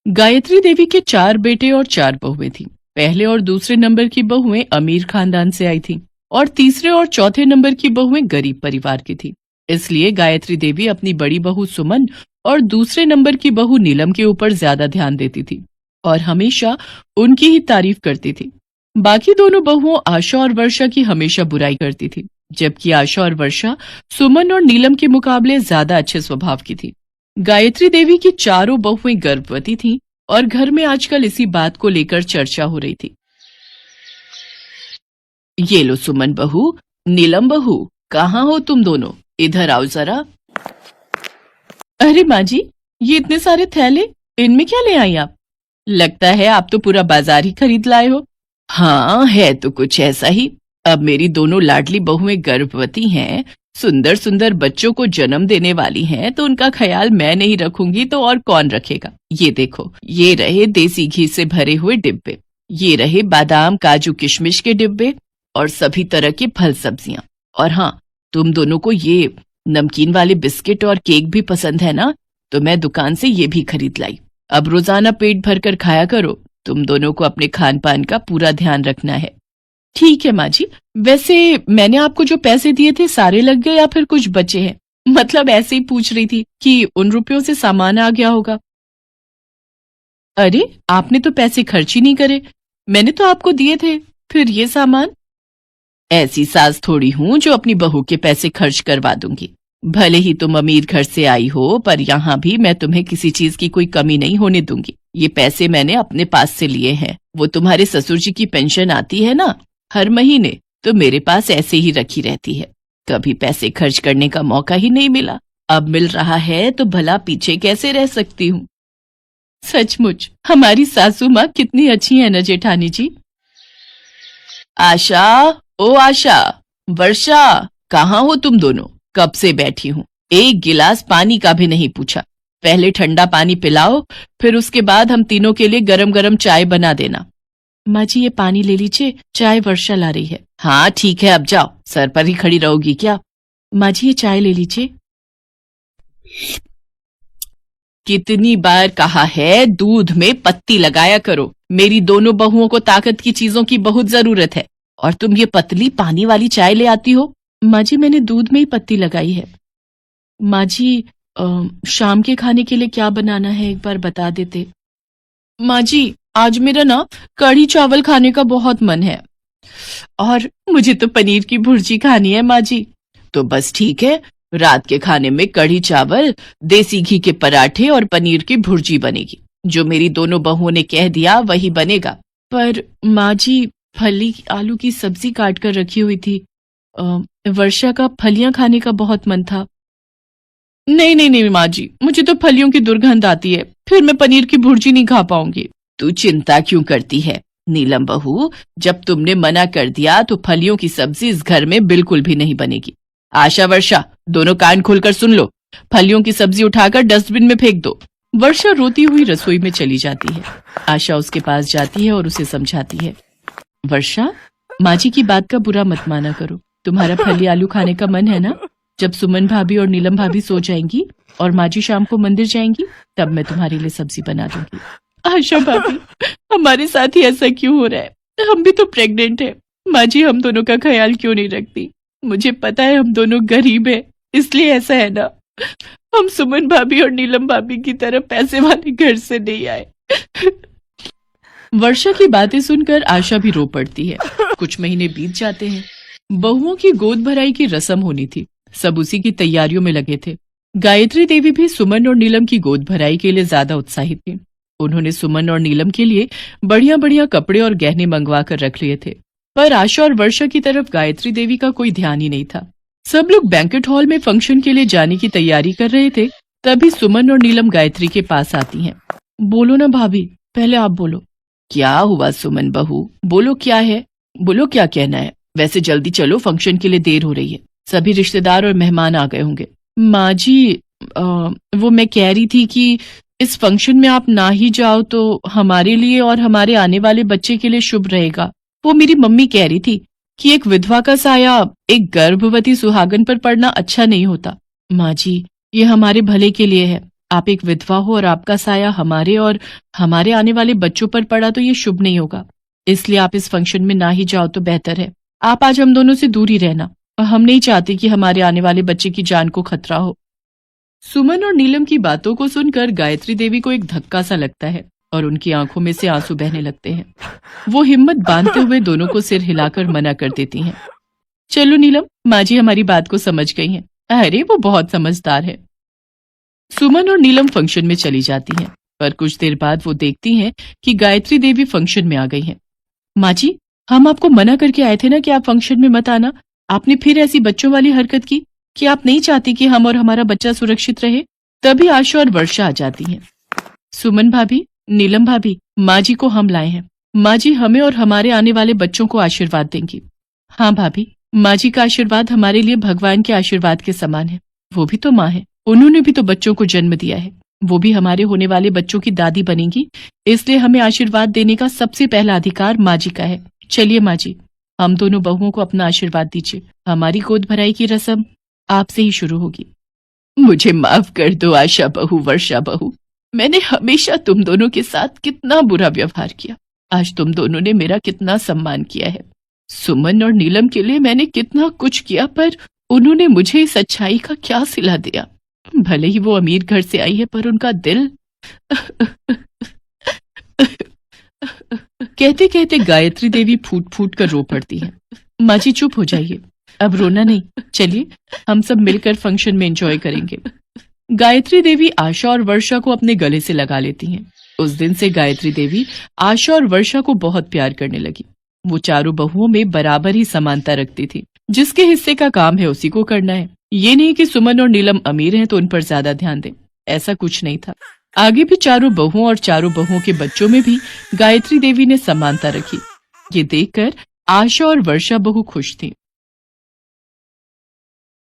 गायत्री देवी के 4 बेटे और 4 बहुएं थीं। पहले और दूसरे नंबर की बहुएं अमीर खानदान से आई थीं और तीसरे और चौथे नंबर की बहुएं गरीब परिवार की थीं। इसलिए गायत्री देवी अपनी बड़ी बहू सुमन और दूसरे नंबर की बहू नीलम के ऊपर ज्यादा ध्यान देती थी और हमेशा उनकी ही तारीफ करती थी। बाकी दोनों बहुओं आशा और वर्षा की हमेशा बुराई करती थी, जबकि आशा और वर्षा सुमन और नीलम के मुकाबले ज्यादा अच्छे स्वभाव की थी। गायत्री देवी की चारों बहुएं गर्भवती थीं और घर में आजकल इसी बात को लेकर चर्चा हो रही थी। ये लो सुमन बहू, नीलम बहू, कहाँ हो तुम दोनों? इधर आओ जरा। अरे माँ जी, ये इतने सारे थैले, इनमें क्या ले आई आप? लगता है आप तो पूरा बाजार ही खरीद लाए हो। हाँ, है तो कुछ ऐसा ही। अब मेरी दोनों लाडली बहुएं गर्भवती हैं, सुंदर सुंदर बच्चों को जन्म देने वाली हैं, तो उनका ख्याल मैं नहीं रखूंगी तो और कौन रखेगा। ये देखो, ये रहे देसी घी से भरे हुए डिब्बे, ये रहे बादाम काजू किशमिश के डिब्बे और सभी तरह के फल सब्जियां। और हाँ, तुम दोनों को ये नमकीन वाले बिस्किट और केक भी पसंद है ना, तो मैं दुकान से ये भी खरीद लाई। अब रोजाना पेट भरकर खाया करो। तुम दोनों को अपने खान पान का पूरा ध्यान रखना है। ठीक है माँ जी। वैसे मैंने आपको जो पैसे दिए थे सारे लग गए या फिर कुछ बचे हैं? मतलब ऐसे ही पूछ रही थी कि उन रुपयों से सामान आ गया होगा। अरे, आपने तो पैसे खर्च ही नहीं करे, मैंने तो आपको दिए थे, फिर ये सामान? ऐसी सास थोड़ी हूं जो अपनी बहू के पैसे खर्च करवा दूंगी। भले ही तुम अमीर घर से आई हो, पर यहाँ भी मैं तुम्हें किसी चीज की कोई कमी नहीं होने दूंगी। ये पैसे मैंने अपने पास से लिए हैं। वो तुम्हारे ससुर जी की पेंशन आती है ना हर महीने, तो मेरे पास ऐसे ही रखी रहती है। कभी पैसे खर्च करने का मौका ही नहीं मिला, अब मिल रहा है तो भला पीछे कैसे रह सकती हूँ। सचमुच हमारी सासू माँ कितनी अच्छी है ना जेठानी जी। आशा, ओ आशा, वर्षा, कहाँ हो तुम दोनों? कब से बैठी हूँ, एक गिलास पानी का भी नहीं पूछा। पहले ठंडा पानी पिलाओ, फिर उसके बाद हम तीनों के लिए गरम गरम चाय बना देना। माँ जी, ये पानी ले लीजिए, चाय वर्षा ला रही है। हाँ ठीक है, अब जाओ, सर पर ही खड़ी रहोगी क्या? माँ जी, ये चाय ले लीजिए। कितनी बार कहा है दूध में पत्ती लगाया करो। मेरी दोनों बहुओं को ताकत की चीजों की बहुत जरूरत है, और तुम ये पतली पानी वाली चाय ले आती हो। माँ जी, मैंने दूध में ही पत्ती लगाई है। माँ जी, शाम के खाने के लिए क्या बनाना है एक बार बता देते। माँ जी, आज मेरा ना कढ़ी चावल खाने का बहुत मन है, और मुझे तो पनीर की भुर्जी खानी है माँ जी। तो बस ठीक है, रात के खाने में कढ़ी चावल, देसी घी के पराठे और पनीर की भुर्जी बनेगी। जो मेरी दोनों बहुओं ने कह दिया वही बनेगा। पर माँ जी, फली आलू की सब्जी काट कर रखी हुई थी। वर्षा का फलियां खाने का बहुत मन था। नहीं नहीं नहीं माँ जी, मुझे तो फलियों की दुर्गंध आती है, फिर मैं पनीर की भुर्जी नहीं खा पाऊंगी। तू चिंता क्यों करती है नीलम बहू, जब तुमने मना कर दिया तो फलियों की सब्जी इस घर में बिल्कुल भी नहीं बनेगी। आशा, वर्षा, दोनों कान खोलकर सुन लो, फलियों की सब्जी उठाकर डस्टबिन में फेंक दो। वर्षा रोती हुई रसोई में चली जाती है। आशा उसके पास जाती है और उसे समझाती है। वर्षा, माँ जी की बात का बुरा मत माना करो। तुम्हारा फली आलू खाने का मन है ना? जब सुमन भाभी और नीलम भाभी सो जाएंगी और माँ जी शाम को मंदिर जाएंगी, तब मैं तुम्हारे लिए सब्जी बना दूंगी। आशा भाभी, हमारे साथ ही ऐसा क्यों हो रहा है? हम भी तो प्रेग्नेंट है। माँ जी हम दोनों का ख्याल क्यों नहीं रखती? मुझे पता है हम दोनों गरीब है, इसलिए ऐसा है ना। हम सुमन भाभी और नीलम भाभी की तरह पैसे वाले घर से नहीं आए। वर्षा की बातें सुनकर आशा भी रो पड़ती है। कुछ महीने बीत जाते हैं। बहुओं की गोद भराई की रस्म होनी थी, सब उसी की तैयारियों में लगे थे। गायत्री देवी भी सुमन और नीलम की गोद भराई के लिए ज्यादा उत्साहित थी। उन्होंने सुमन और नीलम के लिए बढ़िया बढ़िया कपड़े और गहने मंगवा कर रख लिए थे, पर आशा और वर्षा की तरफ गायत्री देवी का कोई ध्यान ही नहीं था। सब लोग बैंकेट हॉल में फंक्शन के लिए जाने की तैयारी कर रहे थे, तभी सुमन और नीलम गायत्री के पास आती हैं। बोलो ना भाभी, पहले आप बोलो। क्या हुआ सुमन बहू, बोलो क्या है, बोलो क्या कहना है। वैसे जल्दी चलो, फंक्शन के लिए देर हो रही है, सभी रिश्तेदार और मेहमान आ गए होंगे। माँ जी, वो मैं कह रही थी कि इस फंक्शन में आप ना ही जाओ तो हमारे लिए और हमारे आने वाले बच्चे के लिए शुभ रहेगा। वो मेरी मम्मी कह रही थी कि एक विधवा का साया एक गर्भवती सुहागन पर पड़ना अच्छा नहीं होता। माँ जी, ये हमारे भले के लिए है, आप एक विधवा हो और आपका साया हमारे और हमारे आने वाले बच्चों पर पड़ा तो ये शुभ नहीं होगा। इसलिए आप इस फंक्शन में ना ही जाओ तो बेहतर है। आप आज हम दोनों से दूर ही रहना। हम नहीं चाहते कि हमारे आने वाले बच्चे की जान को खतरा हो। सुमन और नीलम की बातों को सुनकर गायत्री देवी को एक धक्का सा लगता है और उनकी आंखों में से आंसू बहने लगते हैं। वो हिम्मत बांधते हुए दोनों को सिर हिलाकर मना कर देती हैं। चलो नीलम, माँ जी हमारी बात को समझ गई हैं। अरे वो बहुत समझदार है। सुमन और नीलम फंक्शन में चली जाती हैं, पर कुछ देर बाद वो देखती हैं कि गायत्री देवी फंक्शन में आ गई हैं। माँ जी, हम आपको मना करके आए थे ना कि आप फंक्शन में मत आना। आपने फिर ऐसी बच्चों वाली हरकत की कि आप नहीं चाहती कि हम और हमारा बच्चा सुरक्षित रहे। तभी आशा और वर्षा आ जाती हैं। सुमन भाभी, नीलम भाभी, माँ जी को हम लाए हैं। माँ जी हमें और हमारे आने वाले बच्चों को आशीर्वाद देंगी। हाँ भाभी, माँ जी का आशीर्वाद हमारे लिए भगवान के आशीर्वाद के समान है। वो भी तो माँ है, उन्होंने भी तो बच्चों को जन्म दिया है। वो भी हमारे होने वाले बच्चों की दादी बनेंगी, इसलिए हमें आशीर्वाद देने का सबसे पहला अधिकार माँ जी का है। चलिए माँ जी, हम दोनों बहुओं को अपना आशीर्वाद दीजिए। हमारी गोद भराई की रस्म आपसे ही शुरू होगी। मुझे माफ कर दो आशा बहू, वर्षा बहू। मैंने हमेशा तुम दोनों के साथ कितना बुरा व्यवहार किया। आज तुम दोनों ने मेरा कितना सम्मान किया है। सुमन और नीलम के लिए मैंने कितना कुछ किया, पर उन्होंने मुझे इस अच्छाई का क्या सिला दिया। भले ही वो अमीर घर से आई है, पर उनका दिल कहते कहते गायत्री देवी फूट फूट कर रो पड़ती है। माँ जी चुप हो जाइए, अब रोना नहीं। चलिए हम सब मिलकर फंक्शन में एंजॉय करेंगे। गायत्री देवी आशा और वर्षा को अपने गले से लगा लेती हैं। उस दिन से गायत्री देवी आशा और वर्षा को बहुत प्यार करने लगी। वो चारों बहुओं में बराबर ही समानता रखती थी। जिसके हिस्से का काम है उसी को करना है। ये नहीं कि सुमन और नीलम अमीर हैं तो उन पर ज्यादा ध्यान दें, ऐसा कुछ नहीं था। आगे भी चारों बहुओं और चारों बहुओं के बच्चों में भी गायत्री देवी ने समानता रखी। ये देखकर आशा और वर्षा बहु खुश थी।